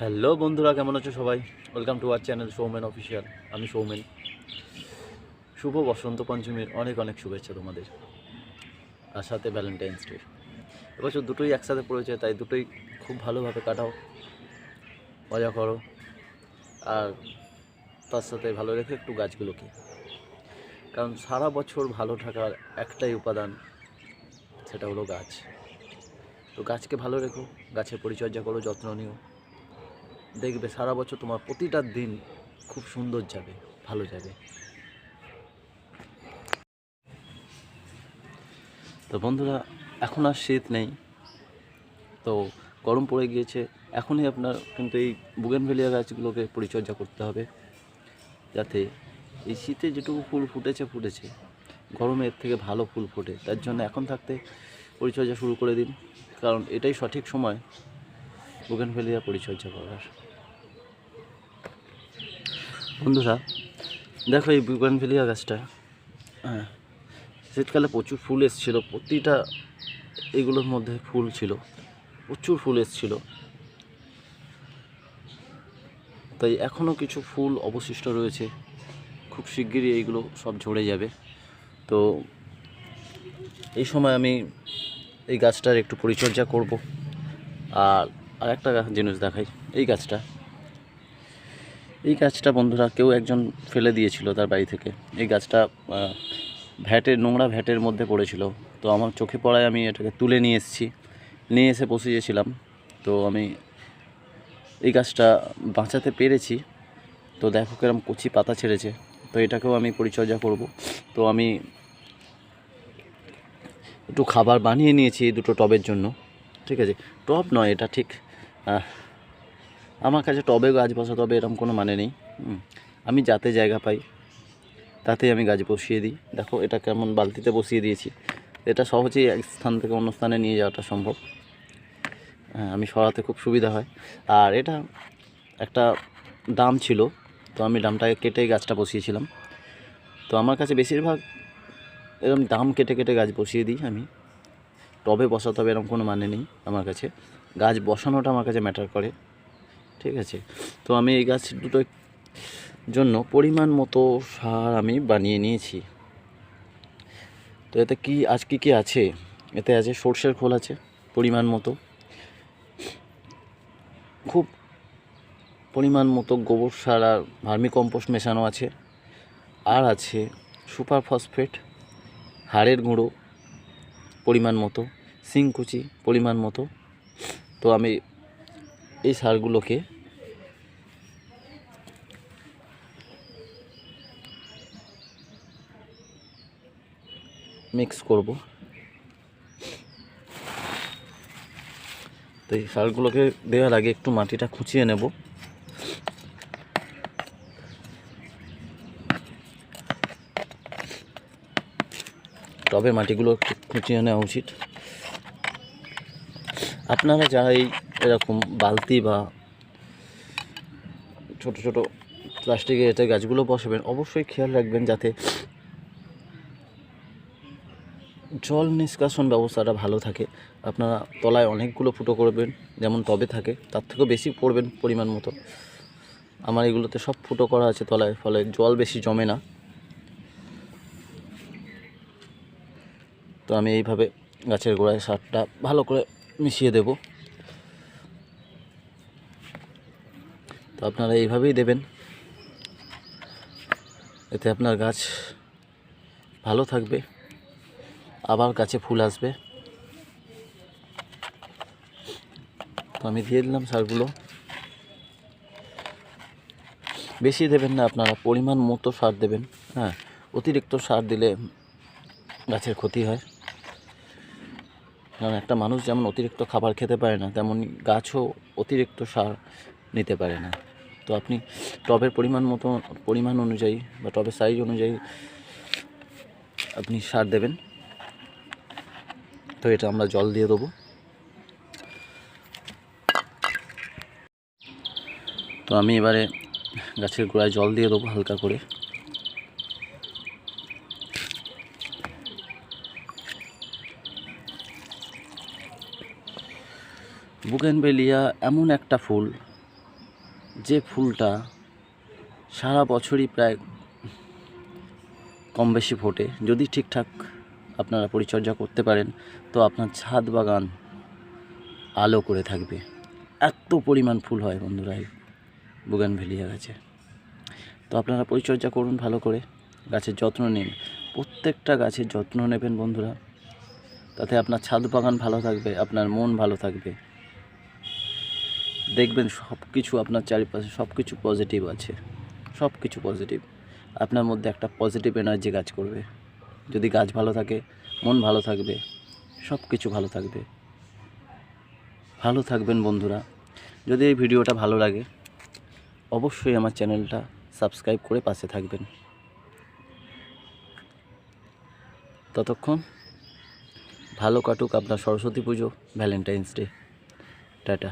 Hello বন্ধুরা, কেমন আছো সবাই? Welcome to our channel Soumen official. আমি সৌমেন। শুভ বসন্ত পঞ্চমীর অনেক অনেক শুভেচ্ছা তোমাদের, আর সাথে ভ্যালেন্টাইন্স ডে। এবছর দুটোই একসাথে পড়েছে, তাই দুটোই খুব ভালোভাবে কাটাও, মজা করো, আর তার সাথে ভালো রেখে একটু গাছগুলোকে, কারণ সারা বছর ভালো থাকার একটাই উপাদান, সেটা হলো গাছ। তো গাছকে ভালো রেখো, গাছের পরিচর্যা করো, যত্ন নিও, দেখবে সারা বছর তোমার প্রতিটা দিন খুব সুন্দর যাবে, ভালো যাবে। তো বন্ধুরা, এখন আর শীত নেই, তো গরম পড়ে গিয়েছে। এখনই আপনার কিন্তু এই বুগেনভেলিয়া গাছগুলোকে পরিচর্যা করতে হবে, যাতে এই শীতে যেটুকু ফুল ফুটেছে গরমে এর থেকে ভালো ফুল ফোটে। তার জন্য এখন থাকতে পরিচর্যা শুরু করে দিন, কারণ এটাই সঠিক সময় বুগেনভেলিয়া পরিচর্যা করার। বন্ধুরা দেখো, এই বুগেনভেলিয়া গাছটা, হ্যাঁ, শীতকালে প্রচুর ফুল এসেছিলো, প্রতিটা এগুলোর মধ্যে ফুল ছিল, প্রচুর ফুল এসেছিলো। তাই এখনও কিছু ফুল অবশিষ্ট রয়েছে, খুব শিগগিরই এইগুলো সব ঝরে যাবে। তো এই সময় আমি এই গাছটার একটু পরিচর্যা করব। আর একটা জিনিস দেখাই, এই গাছটা বন্ধুরা কেউ একজন ফেলে দিয়েছিল তার বাড়ি থেকে। এই গাছটা নোংরা ভ্যাটের মধ্যে পড়েছিল, তো আমার চোখে পড়ায় আমি এটাকে তুলে নিয়ে এসে বসিয়েছিলাম। তো আমি এই গাছটা বাঁচাতে পেরেছি। তো দেখো কিরম কচি পাতা ছেড়েছে, তো এটাকেও আমি পরিচর্যা করব। তো আমি একটু খাবার বানিয়ে নিয়েছি এই দুটো টবের জন্য, ঠিক আছে? টব নয় এটা, ঠিক আমার কাছে টবে গাছ বসাতে হবে এরকম কোনো মানে নেই। আমি যাতে জায়গা পাই তাতেই আমি গাছ বসিয়ে দিই। দেখো এটা কেমন বালতিতে বসিয়ে দিয়েছি, এটা সহজেই এক স্থান থেকে অন্য স্থানে নিয়ে যাওয়াটা সম্ভব। আমি সরাতে খুব সুবিধা হয়। আর এটা একটা ডাম ছিল, তো আমি ডামটাকে কেটে গাছটা বসিয়েছিলাম। তো আমার কাছে বেশিরভাগ এরকম ডাম কেটে কেটে গাছ বসিয়ে দিই আমি। টবে বসাতে হবে এরকম কোনো মানে নেই আমার কাছে, গাছ বসানোটা আমার কাছে ম্যাটার করে, ঠিক আছে? তো আমি এই গাছ দুটোর জন্য পরিমাণ মতো সার আমি বানিয়ে নিয়েছি। তো এতে কি আছে, এতে আছে সর্ষের খোল আছে পরিমাণ মতো, খুব পরিমাণ মতো গোবর সার আর ভার্মি কম্পোস্ট মেশানো আছে, আর আছে সুপার ফসফেট, হাড়ের গুঁড়ো পরিমাণ মতো, শিংকুচি পরিমাণ মতো। তো আমি এই সারগুলোকে মিক্স করব। তো এই সারগুলোকে দেওয়ার আগে একটু মাটিটা খুঁচিয়ে নেব। টবে মাটিগুলো একটু খুঁচিয়ে নেওয়া উচিত। আপনারা যারা এরকম বালতি বা ছোট ছোট প্লাস্টিকে এতে গাছগুলো বসাবেন, অবশ্যই খেয়াল রাখবেন যাতে জল নিষ্কাশন ব্যবস্থাটা ভালো থাকে। আপনারা তলায় অনেকগুলো ফুটো করবেন, যেমন টবে থাকে তার থেকেও বেশি করবেন পরিমাণ মতো। আমার এগুলোতে সব ফুটো করা আছে তলায়, ফলে জল বেশি জমে না। তো আমি এইভাবে গাছের গোড়ায় সারটা ভালো করে মিশিয়ে দেব। তো আপনারা এইভাবেই দেবেন, এতে আপনার গাছ ভালো থাকবে, আবার গাছে ফুল আসবে। তো আমি দিয়ে দিলাম সারগুলো, বেশি দেবেন না, আপনারা পরিমাণ মতো সার দেবেন। হ্যাঁ, অতিরিক্ত সার দিলে গাছের ক্ষতি হয়, কারণ একটা মানুষ যেমন অতিরিক্ত খাবার খেতে পারে না, তেমনি গাছও অতিরিক্ত সার নিতে পারে না। তো আপনি টবের পরিমাণ অনুযায়ী বা টবের সাইজ অনুযায়ী আপনি সার দেবেন। তো এটা আমরা জল দিয়ে দেবো। তো আমি এবারে গাছের গোড়ায় জল দিয়ে দেবো হালকা করে। বুগেনভেলিয়া এমন একটা ফুল যে ফুলটা সারা বছরই প্রায় কম বেশি ফোটে, যদি ঠিকঠাক আপনারা পরিচর্যা করতে পারেন তো আপনার ছাদ বাগান আলো করে থাকবে। এত পরিমাণ ফুল হয় বন্ধুরা এই বুগেনভেলিয়া গাছে। তো আপনারা পরিচর্যা করুন ভালো করে, গাছের যত্ন নিন, প্রত্যেকটা গাছের যত্ন নেবেন বন্ধুরা, তাতে আপনার ছাদ বাগান ভালো থাকবে, আপনার মন ভালো থাকবে। দেখবেন সব কিছু আপনার চারিপাশে সব কিছু পজিটিভ আছে, সব কিছু পজিটিভ। আপনার মধ্যে একটা পজিটিভ এনার্জি কাজ করবে। যদি গাছ ভালো থাকে, মন ভালো থাকবে, সব কিছু ভালো থাকবে। ভালো থাকবেন বন্ধুরা। যদি এই ভিডিওটা ভালো লাগে অবশ্যই আমার চ্যানেলটা সাবস্ক্রাইব করে পাশে থাকবেন। ততক্ষণ ভালো কাটুক আপনার সরস্বতী পুজো, ভ্যালেন্টাইন্স ডে। টাটা।